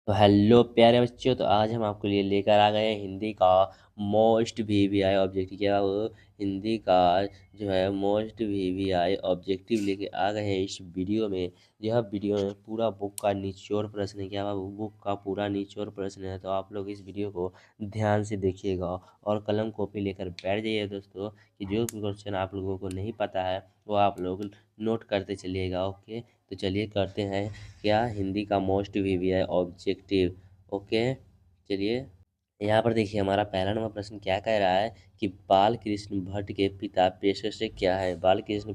तो हेलो प्यारे बच्चों, तो आज हम आपके लिए लेकर आ गए हैं हिंदी का मोस्ट वीवीआई ऑब्जेक्टिव। क्या वो हिंदी का जो है मोस्ट वीवीआई ऑब्जेक्टिव लेके आ गए हैं इस वीडियो में। यह वीडियो में पूरा बुक का निचोड़ प्रश्न है। क्या वो बुक का पूरा निचोड़ प्रश्न है, तो आप लोग इस वीडियो को ध्यान से देखिएगा और कलम कॉपी लेकर बैठ जाइए दोस्तों, कि जो क्वेश्चन आप लोगों को नहीं पता है वो आप लोग नोट करते चलिएगा। ओके, तो चलिए करते हैं क्या हिंदी का मोस्ट वीवीआई ऑब्जेक्टिव। ओके, चलिए यहाँ पर देखिए हमारा पहला नंबर प्रश्न क्या कह रहा है कि बाल कृष्ण भट्ट के पिता पेशे से क्या है। बाल कृष्ण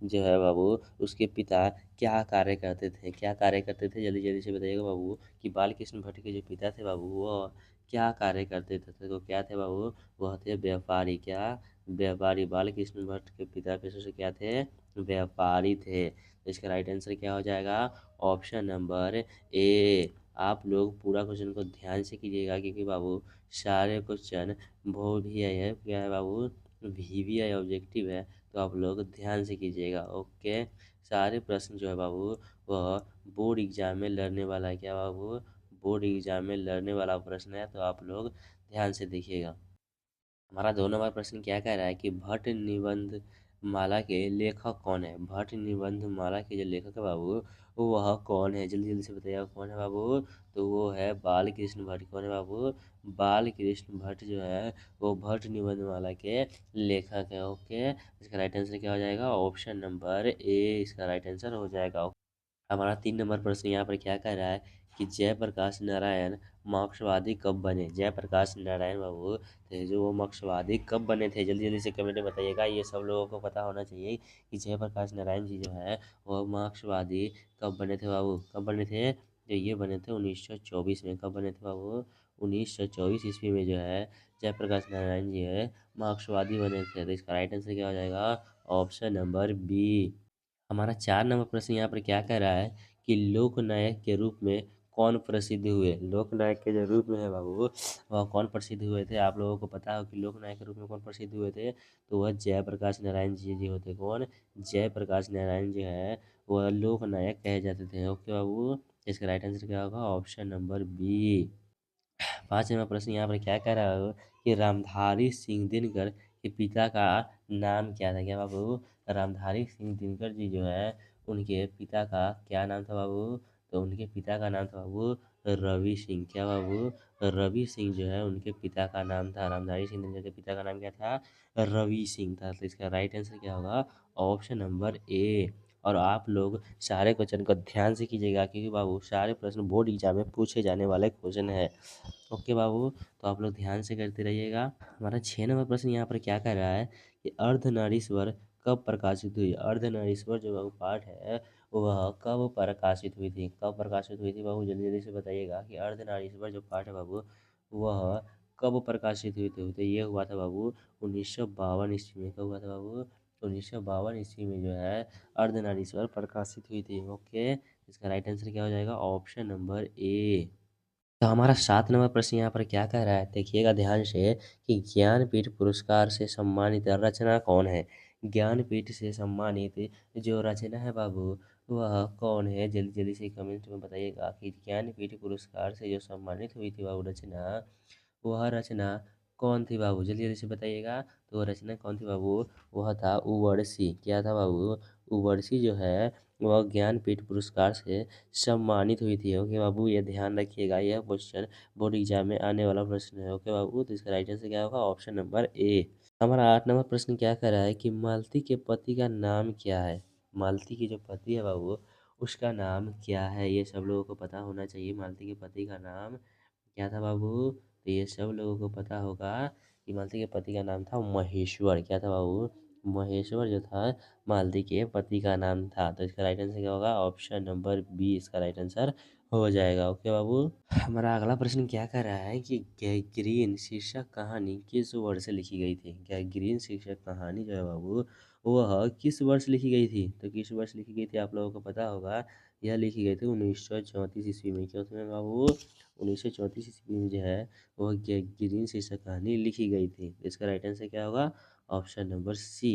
जो है बाबू, उसके पिता क्या कार्य करते थे, क्या कार्य करते थे, जल्दी जल्दी से बताइएगा बाबू कि बाल कृष्ण भट्ट के जो पिता थे बाबू वो क्या कार्य करते थे। तो क्या थे बाबू, वह थे व्यापारी। क्या व्यापारी। बाल कृष्ण भट्ट के पिता पेशे से क्या थे, व्यापारी थे। तो इसका राइट आंसर क्या हो जाएगा, ऑप्शन नंबर ए। आप लोग पूरा क्वेश्चन को ध्यान से कीजिएगा, क्योंकि बाबू सारे क्वेश्चन बहुत ही है, क्या है बाबू, वीवीआई ऑब्जेक्टिव है, तो आप लोग ध्यान से कीजिएगा। ओके, सारे प्रश्न जो है बाबू वह बोर्ड एग्जाम में लड़ने वाला है। क्या बाबू, बोर्ड एग्जाम में लड़ने वाला प्रश्न है, तो आप लोग ध्यान से देखिएगा। हमारा 2 नंबर प्रश्न क्या कह रहा है कि भट्ट निबंध माला के लेखक कौन है। भट्ट निबंध माला के जो लेखक है बाबू वह कौन है, जल्दी जल्दी से बताइए कौन है बाबू। तो वो है बाल कृष्ण भट्ट। कौन है बाबू, बाल कृष्ण भट्ट जो है वो भट्ट निबंध माला के लेखक है। ओके, इसका राइट आंसर क्या हो जाएगा, ऑप्शन नंबर ए इसका राइट आंसर हो जाएगा। हमारा 3 नंबर प्रश्न यहाँ पर क्या कह रहा है कि जयप्रकाश नारायण मार्क्सवादी कब बने। जयप्रकाश नारायण बाबू थे जो वो मार्क्सवादी कब बने थे, जल्दी जल्दी से कमेंट में बताइएगा। ये सब लोगों को पता होना चाहिए कि जयप्रकाश नारायण जी जो है वो मार्क्सवादी कब बने थे बाबू। कब बने थे, तो ये बने थे 1924 में। कब बने थे बाबू, 1924 ईस्वी में जो है जयप्रकाश नारायण जी है मार्क्सवादी बने थे। तो इसका राइट आंसर क्या हो जाएगा, ऑप्शन नंबर बी। हमारा 4 नंबर प्रश्न यहाँ पर क्या कह रहा है कि लोकनायक के रूप में कौन प्रसिद्ध हुए। लोकनायक के जो रूप में है बाबू वह कौन प्रसिद्ध हुए थे। आप लोगों को पता हो कि लोकनायक के रूप में कौन प्रसिद्ध हुए थे, तो वह जयप्रकाश नारायण जी होते। कौन, जयप्रकाश नारायण जी है वह लोकनायक कहे जाते थे। ओके बाबू, इसका राइट आंसर क्या होगा, ऑप्शन नंबर बी। 5वां प्रश्न यहाँ पर क्या कह रहा है कि रामधारी सिंह दिनकर के पिता का नाम क्या था। क्या बाबू, रामधारी सिंह दिनकर जी जो है उनके पिता का क्या नाम था बाबू, तो उनके पिता का नाम था बाबू रवि सिंह। क्या बाबू, रवि सिंह जो है उनके पिता का नाम था। रामधारी सिंह दिनकर के पिता का नाम क्या था, रवि सिंह था। तो इसका राइट आंसर क्या होगा, ऑप्शन नंबर ए। और आप लोग सारे क्वेश्चन को ध्यान से कीजिएगा, क्योंकि बाबू सारे प्रश्न बोर्ड एग्जाम में पूछे जाने वाले क्वेश्चन है। ओके बाबू, तो आप लोग ध्यान से करते रहिएगा। हमारा 6 नंबर प्रश्न यहाँ पर क्या कह रहा है कि अर्धनारीश्वर कब प्रकाशित हुई। अर्धनारीश्वर जो बाबू पाठ है वह कब प्रकाशित हुई थी। कब प्रकाशित हुई थी बाबू, जल्दी जल्दी से बताइएगा कि अर्धनारीश्वर जो पाठ है बाबू वह कब प्रकाशित हुई थी। तो ये हुआ था बाबू 1952 ईस्वी में। कब हुआ था बाबू, 1952 ईस्वी में जो है अर्धनारीश्वर प्रकाशित हुई थी। ओके, इसका राइट आंसर क्या हो जाएगा, ऑप्शन नंबर ए। तो हमारा 7 नंबर प्रश्न यहाँ पर क्या कह रहा है, देखिएगा ध्यान से कि ज्ञानपीठ पुरस्कार से सम्मानित रचना कौन है। ज्ञानपीठ से सम्मानित जो रचना है बाबू वह कौन है, जल्दी जल्दी से कमेंट में बताइएगा कि ज्ञानपीठ पुरस्कार से जो सम्मानित हुई थी बाबू रचना, वह रचना कौन थी बाबू, जल्दी जल्दी से बताइएगा। तो वह रचना कौन थी बाबू, वह था उवर्सी। क्या था बाबू, उवर्सी जो है वह ज्ञानपीठ पुरस्कार से सम्मानित हुई थी। ओके बाबू, ये ध्यान रखिएगा, यह क्वेश्चन बोर्ड एग्जाम में आने वाला प्रश्न है। ओके बाबू, तो इसका राइट आंसर क्या होगा, ऑप्शन नंबर ए। हमारा 8 नंबर प्रश्न क्या कर रहा है कि मालती के पति का नाम क्या है। मालती की जो पति है बाबू उसका नाम क्या है, ये सब लोगों को पता होना चाहिए। मालती के पति का नाम क्या था बाबू, तो ये सब लोगों को पता होगा कि मालती के पति का नाम था महेश्वर। क्या था बाबू, महेश्वर जो था मालती के पति का नाम था। तो इसका राइट आंसर क्या होगा, ऑप्शन नंबर बी इसका राइट आंसर हो जाएगा। ओके बाबू, हमारा अगला प्रश्न क्या कर रहा है कि ग्रीन शीर्षक कहानी किस वर्ष लिखी गई थी। ग्रीन शीर्षक कहानी जो है बाबू वह किस वर्ष लिखी गई थी। तो किस वर्ष लिखी गई थी आप लोगों को पता होगा, यह लिखी गई थी 1934 ईस्वी में। क्यों उसमें बाबू, 1934 ईस्वी में जो है वह ग्रीन शीर्षक कहानी लिखी गई थी। इसका राइट आंसर क्या होगा, ऑप्शन नंबर सी।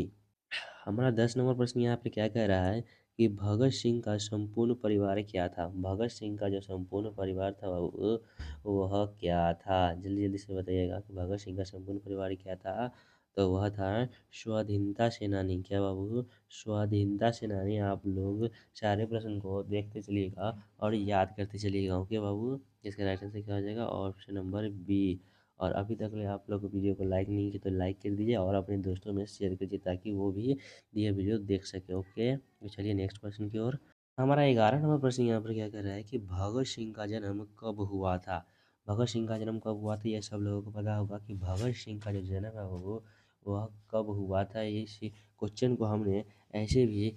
हमारा 10 नंबर प्रश्न यहाँ पे क्या कह रहा है कि भगत सिंह का संपूर्ण परिवार क्या था। भगत सिंह का जो संपूर्ण परिवार था वह क्या था। जल्दी जल्दी से बताइएगा कि भगत सिंह का संपूर्ण परिवार क्या था। तो वह था स्वाधीनता सेनानी। क्या बाबू? स्वाधीनता सेनानी। आप लोग सारे प्रश्न को देखते चलिएगा और याद करते चलिएगा। ओके बाबू, इसका राइट आंसर क्या हो जाएगा? Option number B. और अभी तक आप लोग वीडियो को लाइक नहीं किया तो लाइक कर दीजिए और अपने दोस्तों में शेयर कीजिए ताकि वो भी ये वीडियो देख सके। ओके, तो चलिए नेक्स्ट क्वेश्चन की ओर। हमारा 11 नंबर प्रश्न यहाँ पर क्या कर रहा है कि भगत सिंह का जन्म कब हुआ था। भगत सिंह का जन्म कब हुआ था यह सब लोगों को पता होगा कि भगत सिंह का जो जन्म है वो वह कब हुआ था। इस क्वेश्चन को हमने ऐसे भी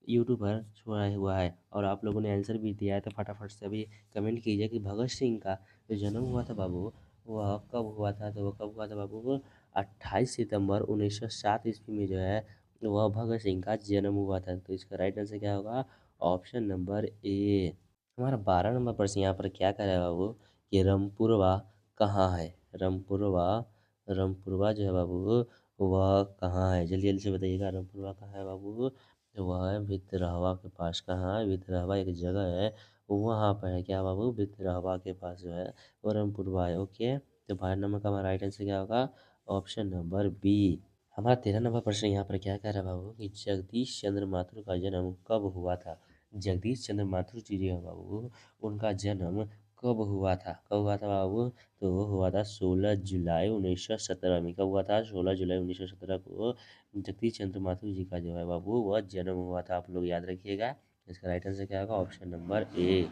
यूट्यूब पर छोड़ा हुआ है और आप लोगों ने आंसर भी दिया है, तो फटाफट से अभी कमेंट कीजिए कि भगत सिंह का जो जन्म हुआ था बाबू वह कब हुआ था। तो वह कब हुआ था बाबू? 28 सितंबर 1907 ईस्वी में जो है वह भगत सिंह का जन्म हुआ था। तो इसका राइट आंसर क्या होगा? Option number A. हमारा 12 नंबर प्रश्न यहाँ पर क्या कर रहा है बाबू कि रमपुरवा कहाँ है। रमपुरवा, रमपुरवा जो है बाबू वह कहाँ है। जल्दी जल्दी से बताइएगा रमपुरवा कहाँ है बाबू। वह है भितरहवा के पास। कहाँ है? भितरहवा एक जगह है वहाँ पर है। क्या बाबू? भितरहवा के पास जो है वो रमपुरवा है। ओके, तो 12 नंबर का हमारा राइट आंसर क्या होगा? Option number B. हमारा 13 नंबर प्रश्न यहाँ पर क्या कह रहा है बाबू कि जगदीश चंद्र माथुर का जन्म कब हुआ था। जगदीश चंद्र माथुर जी जो है बाबू उनका जन्म कब हुआ था। कब हुआ था बाबू? तो वो हुआ था 16 जुलाई 1917 में। कब हुआ था? 16 जुलाई 1917 को जगदीश चंद्र माथुर जी का जो है बाबू वह जन्म हुआ था। आप लोग याद रखिएगा। इसका राइट आंसर क्या होगा? Option number A.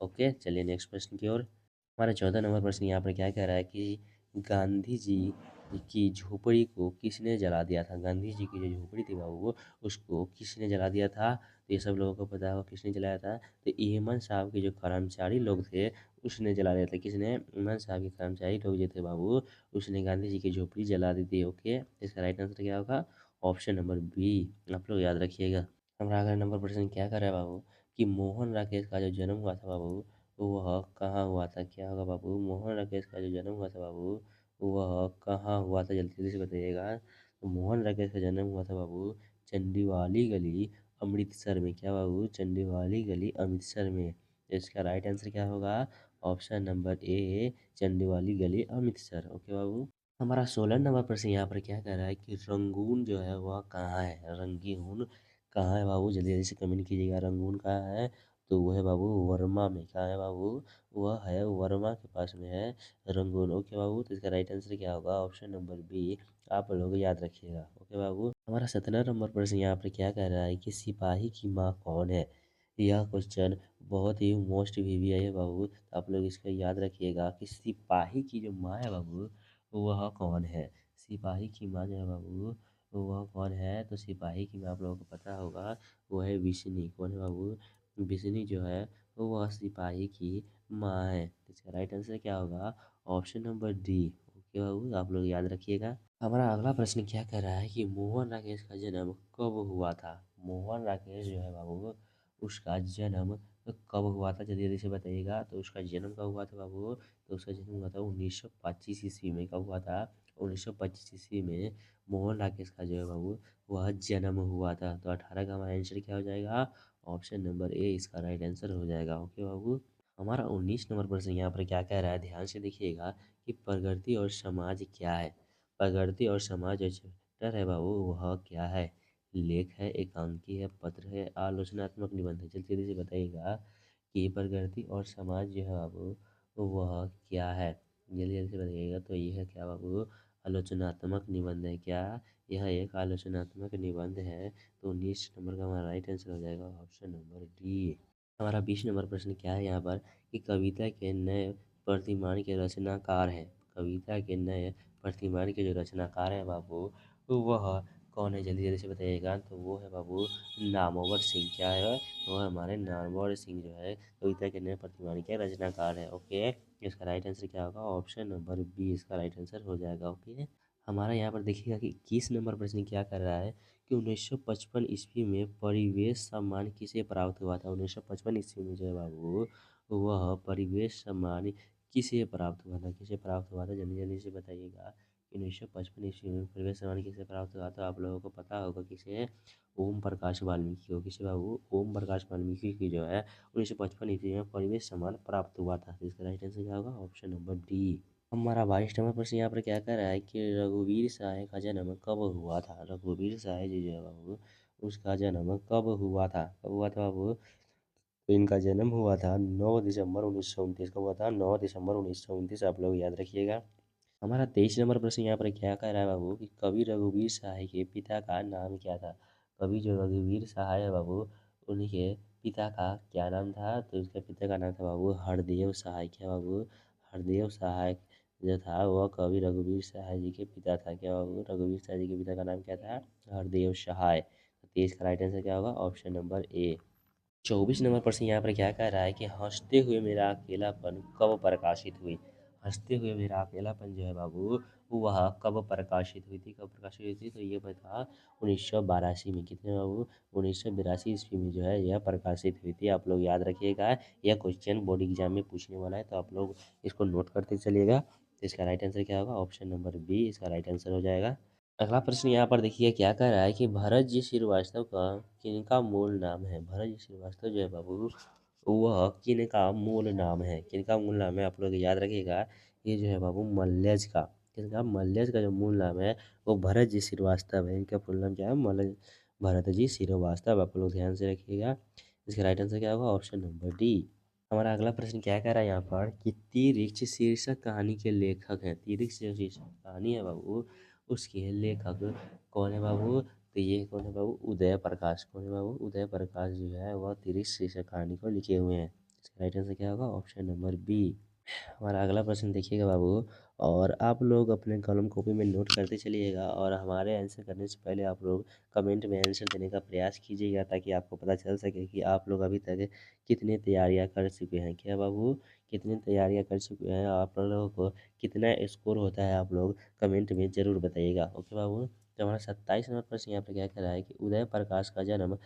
ओके, चलिए नेक्स्ट प्रश्न की ओर। हमारा 14 नंबर प्रश्न यहाँ पर क्या कह रहा है कि गांधी जी की झोपड़ी को किसने जला दिया था। गांधी जी की जो झोपड़ी थी बाबू उसको किसने जला दिया था। तो ये सब लोगों को पता होगा किसने जलाया था। तो एमन साहब के जो कर्मचारी लोग थे उसने जला दिया था। किसने? एमन साहब के कर्मचारी लोग जो थे बाबू उसने गांधी जी की झोपड़ी जला दी थी। ओके, इसका राइट आंसर क्या होगा? Option number B. आप लोग याद रखिएगा। हमारा अगला नंबर प्रश्न क्या कर रहा है बाबू कि मोहन राकेश का जो जन्म हुआ था बाबू वह कहाँ हुआ था। क्या होगा बाबू? मोहन राकेश का जो जन्म हुआ था बाबू वह कहाँ हुआ था। जल्दी जल्दी से बताइएगा। तो मोहन राकेश का जन्म हुआ था बाबू चंडीवाली गली अमृतसर में। क्या बाबू? चंडीवाली गली अमृतसर में। तो इसका राइट आंसर क्या होगा? ऑप्शन नंबर ए, चंडीवाली गली अमृतसर। ओके बाबू। हमारा 16 नंबर प्रश्न यहाँ पर क्या कह रहा है कि रंगून जो है वह कहाँ है। रंगून कहाँ है बाबू? जल्दी जल्दी से कमेंट कीजिएगा। रंगून कहाँ है? तो वो है बाबू वर्मा में। कहाँ है बाबू? वह है वर्मा के पास में है रंगून। ओके बाबू, तो इसका राइट आंसर क्या होगा? Option number B. आप लोग याद रखिएगा। ओके बाबू। हमारा 17 नंबर प्रश्न यहाँ पर क्या कह रहा है कि सिपाही की माँ कौन है। यह क्वेश्चन बहुत ही मोस्ट वीवीआई है बाबू, तो आप लोग इसका याद रखिएगा कि सिपाही की जो माँ है बाबू वह कौन है। सिपाही की माँ जो है बाबू वह कौन है। तो सिपाही की माँ आप लोगों को पता होगा वो है विष्णु। कौन है बाबू? विष्णु जो है वह सिपाही की माँ है। तो इसका राइट आंसर क्या होगा? Option number D. ओके बाबू, आप लोग याद रखिएगा। हमारा अगला प्रश्न क्या कर रहा है कि मोहन राकेश का जन्म कब हुआ था। मोहन राकेश जो है बाबू उसका जन्म कब हुआ था। जल्दी जल्दी से बताइएगा। तो उसका जन्म कब हुआ था बाबू? तो उसका जन्म हुआ था 1925 ईस्वी में। कब हुआ था? 1925 ईस्वी में मोहन राकेश का जो है बाबू वह जन्म हुआ था। तो 18 का हमारा आंसर क्या हो जाएगा? ऑप्शन नंबर ए इसका राइट आंसर हो जाएगा। ओके बाबू। हमारा 19 नंबर प्रश्न यहाँ पर क्या कह रहा है, ध्यान से देखिएगा कि प्रगति और समाज क्या है। प्रगति और समाज जो चैप्टर है बाबू वह क्या है। लेख है, एकांकी है, पत्र है, आलोचनात्मक निबंध है। जल्दी जल्दी से बताइएगा कि प्रगति और समाज जो है बाबू वह क्या है। जल्दी जल्दी से बताइएगा। तो यह है क्या बाबू? आलोचनात्मक निबंध है। क्या यह एक आलोचनात्मक निबंध है? तो 19 नंबर का हमारा राइट आंसर हो जाएगा ऑप्शन नंबर डी। हमारा 20 नंबर प्रश्न क्या है यहाँ पर कि कविता के नए प्रतिमान के रचनाकार हैं। कविता के नए प्रतिमान के जो रचनाकार हैं बाबू वह कौन है। जल्दी जल्दी से बताइएगा। तो वो है बाबू नामवर सिंह। क्या है? वो हमारे नामवर सिंह जो है कविता के नए प्रतिमान के रचनाकार है। ओके, इसका राइट आंसर क्या होगा? ऑप्शन नंबर बी इसका राइट आंसर हो जाएगा। ओके, हमारा यहाँ पर देखिएगा कि 21 नंबर प्रश्न क्या कर रहा है कि 1955 ईस्वी में परिवेश सम्मान किसे प्राप्त हुआ था। 1955 ईस्वी में जो है बाबू वह परिवेश सम्मान किसे प्राप्त हुआ था। किसे प्राप्त हुआ था? जल्दी जल्दी से बताइएगा 1955 ईस्वी में परिवेश सम्मान किसे प्राप्त हुआ? तो आप लोगों को पता होगा किसे, ओम प्रकाश वाल्मीकि को। किसे बाबू? ओम प्रकाश वाल्मीकि की जो है 1955 ईस्वी में परिवेश सम्मान प्राप्त हुआ था। तो इसका राइट आंसर क्या होगा? Option number D. हमारा 22 नंबर प्रश्न यहाँ पर क्या कर रहा है कि रघुवीर सहाय का जन्म कब हुआ था? रघुवीर सहाय जी जो है बाबू, उसका जन्म कब हुआ था? कब हुआ था बाबू? तो इनका जन्म हुआ था 9 दिसंबर 1929। कब हुआ था? 9 दिसंबर 1929। आप लोग याद रखिएगा। हमारा 23 नंबर प्रश्न यहाँ पर क्या कह रहा है बाबू कि कवि रघुवीर सहाय के पिता का नाम क्या था? कवि जो रघुवीर सहाय है बाबू, उनके पिता का क्या नाम था? तो इसके पिता का नाम था बाबू हरदेव सहाय। क्या बाबू? हरदेव सहाय जो था वह कवि रघुवीर सहाय जी के पिता था। क्या बाबू? रघुवीर सहाय जी के पिता का नाम क्या था? हरदेव सहाय। तो 23 का राइट आंसर क्या होगा? Option number A. 24 नंबर प्रश्न यहाँ पर क्या कह रहा है कि हंसते हुए मेरा अकेलापन कब प्रकाशित हुई? हंसते हुए मेरा अकेलापन जो है बाबू, वह कब प्रकाशित हुई थी? कब प्रकाशित हुई थी? तो ये बता 1982 में। कितने बाबू? 1982 ईस्वी में जो है यह प्रकाशित हुई थी। आप लोग याद रखिएगा, यह क्वेश्चन बोर्ड एग्जाम में पूछने वाला है, तो आप लोग इसको नोट करते चलिएगा। तो इसका राइट आंसर क्या होगा? ऑप्शन नंबर बी इसका राइट आंसर हो जाएगा। अगला प्रश्न यहाँ पर देखिए क्या कह रहा है कि भरत जी श्रीवास्तव का किनका मूल नाम है? भरत जी श्रीवास्तव जो है बाबू, वह किनका मूल नाम है? किनका मूल नाम है? आप लोग याद रखिएगा, ये जो है बाबू मल्यज का। किनका? मल्यज का जो मूल नाम है वो भरत जी श्रीवास्तव है। इनका फुल नाम क्या है? मल्ल भरत जी श्रीवास्तव। आप लोग ध्यान से रखिएगा। इसका राइट आंसर क्या होगा? Option number D. हमारा अगला प्रश्न क्या कह रहा है यहाँ पर कि तीरिक्ष शीर्षक कहानी के लेखक हैं। तीरिक्ष जो शीर्षक कहानी है बाबू, उसके लेखक कौन है बाबू? तो ये कौन है बाबू? उदय प्रकाश। कौन है बाबू? उदय प्रकाश जो है वह तीरिक्ष शीर्षक कहानी को लिखे हुए हैं। इसका राइट आंसर क्या होगा? Option number B. हमारा अगला प्रश्न देखिएगा बाबू, और आप लोग अपने कलम कॉपी में नोट करते चलिएगा, और हमारे आंसर करने से पहले आप लोग कमेंट में आंसर देने का प्रयास कीजिएगा, ताकि आपको पता चल सके कि आप लोग अभी तक कितनी तैयारियां कर चुके हैं। क्या बाबू? कितनी तैयारियां कर चुके हैं? आप लोगों को कितना स्कोर होता है आप लोग कमेंट में ज़रूर बताइएगा। ओके बाबू। तो हमारा 27 नंबर प्रश्न यहाँ पर क्या कह रहा है कि उदय प्रकाश का जन्म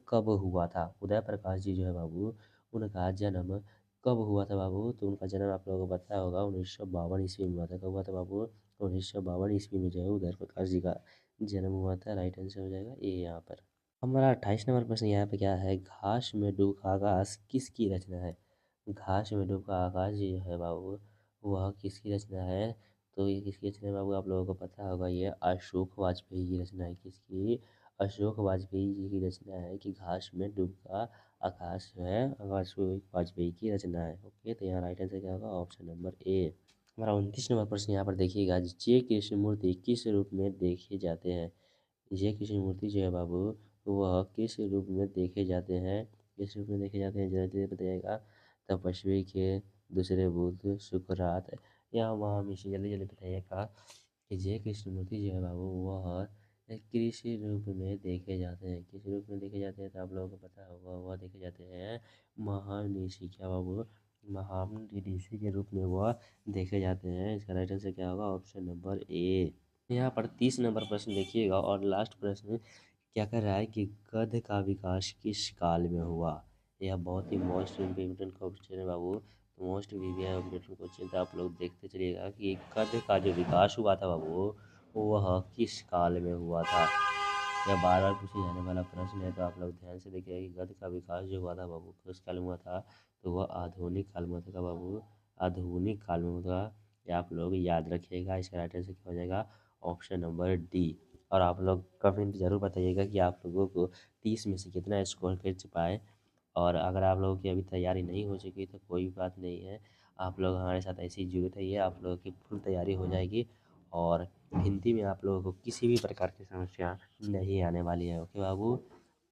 कब हुआ था? उदय प्रकाश जी जो है बाबू, उनका जन्म कब हुआ था बाबू? तो उनका जन्म आप लोगों को पता होगा 1952 ईस्वी में हुआ था। कब हुआ था बाबू? 1952 ईस्वी में जो है उदय प्रकाश जी का जन्म हुआ था। राइट आंसर हो जाएगा ए यहाँ पर। हमारा 28 नंबर प्रश्न यहाँ पे क्या है? घास में डूबा आकाश किसकी रचना है? घास में डूबा आकाश जी जो है बाबू, वह किसकी रचना है? तो ये किसकी रचना है बाबू? आप लोगों को पता होगा, ये अशोक वाजपेयी की रचना है। किसकी? अशोक वाजपेयी जी की रचना है कि घास में डूबा आकाश जो है अशोक वाजपेयी की रचना है। ओके, तो यहाँ राइट आंसर क्या होगा? Option number A. हमारा 29 नंबर प्रश्न यहाँ पर देखिएगा, जय कृष्ण मूर्ति किस रूप में देखे जाते हैं? जय कृष्ण मूर्ति जो है बाबू, वह किस रूप में देखे जाते हैं? किस रूप में देखे जाते हैं? जल्दी बताइएगा। तपस्वी के दूसरे बुद्ध सुकरात या महामिशी। जल्दी जल्दी बताइएगा कि जय कृष्ण मूर्ति जो है बाबू, वह किस रूप में देखे जाते हैं? किस रूप में देखे जाते हैं? तो आप लोगों को पता होगा, वह देखे जाते हैं महानिशी। क्या बाबू? महानिशी के रूप में वह देखे जाते हैं। इसका राइट आंसर क्या होगा? Option number A. यहाँ पर 30 नंबर प्रश्न देखिएगा, और लास्ट प्रश्न क्या कर रहा है कि गध का विकास किस काल में हुआ? यह बहुत ही मोस्ट इम्पोर्टेंट क्वेश्चन है बाबू। मोस्ट इम्पोर्टेंट क्वेश्चन था, आप लोग देखते चलिएगा कि गध का जो विकास हुआ था बाबू, वह किस काल में हुआ था? यह बार बार पूछे जाने वाला प्रश्न है, तो आप लोग ध्यान से देखिएगा कि गध का विकास जो हुआ था बाबू किस काल में हुआ था? तो वह आधुनिक काल में हुआ था बाबू, आधुनिक काल में हुआ था। ये आप लोग याद रखिएगा। इसका राइट आंसर क्या हो जाएगा? Option number D. और आप लोग कमेंट ज़रूर बताइएगा कि आप लोगों को 30 में से कितना स्कोर कर पाए। और अगर आप लोगों की अभी तैयारी नहीं हो चुकी तो कोई बात नहीं है, आप लोग हमारे साथ ऐसे ही जुड़े रहिए, आप लोगों की फुल तैयारी हो जाएगी। और हिंदी में आप लोगों को किसी भी प्रकार की समस्या नहीं आने वाली है। ओके बाबू।